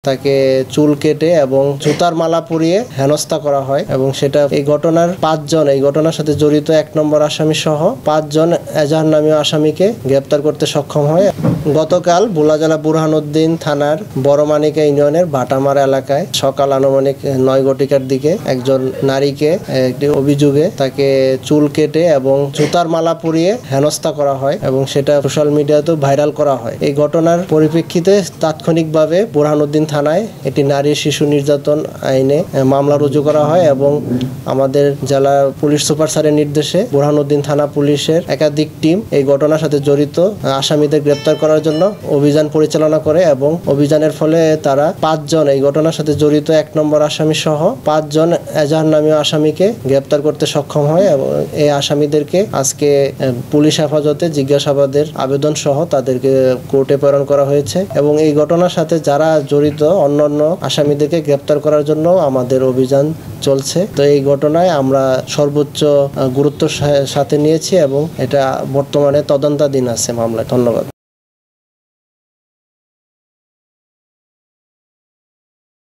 তাকে চুল কেটে এবং জুতার মালা পরিয়ে হেনস্থা করা হয় এবং সেটা এই ঘটনার এই ঘটনার সাথে জড়িত ১ নম্বর আসামি সহ ৫ জন এজাহার নামীয় আসামিকে গ্রেপ্তার করতে সক্ষম হয়। গতকাল ভোলা জেলা বুরহানুদ্দিন থানার বড়মানিকা ইউনিয়নের ভাটামার এলাকায় সকাল আনুমানিক ৯ ঘটিকার দিকে একজন নারীকে একটি অভিযোগে তাকে চুল কেটে এবং জুতার মালা পরিয়ে হেনস্থা করা হয় এবং সেটা সোশ্যাল মিডিয়াতেও ভাইরাল করা হয়। এই ঘটনার পরিপ্রেক্ষিতে তাৎক্ষণিকভাবে বুরহানুদ্দিন থানায় একটি নারী শিশু নির্যাতন আইনে মামলা রুজু করা হয় এবং আমাদের জেলা পুলিশ সুপার স্যারের নির্দেশে বুরহানুদ্দিন থানা পুলিশের একাধিক টিম এই ঘটনার সাথে জড়িত আসামিদের গ্রেপ্তার করার জন্য অভিযান পরিচালনা করে এবং অভিযানের ফলে তারা ৫ জন এই ঘটনার সাথে জড়িত ১ নম্বর আসামি সহ ৫ জন এজাহার নামীয় আসামিকে গ্রেপ্তার করতে সক্ষম হয় এবং এই আসামিদেরকে আজকে পুলিশ হেফাজতে জিজ্ঞাসাবাদের আবেদন সহ তাদেরকে কোর্টে প্রেরণ করা হয়েছে এবং এই ঘটনার সাথে যারা জড়িত অন্যান্য আসামিদেরকে গ্রেপ্তার করার জন্য আমাদের অভিযান চলছে। তো এই ঘটনায় আমরা সর্বোচ্চ গুরুত্ব সাথে নিয়েছি এবং এটা বর্তমানে তদন্তাধীন আছে মামলায়। ধন্যবাদ।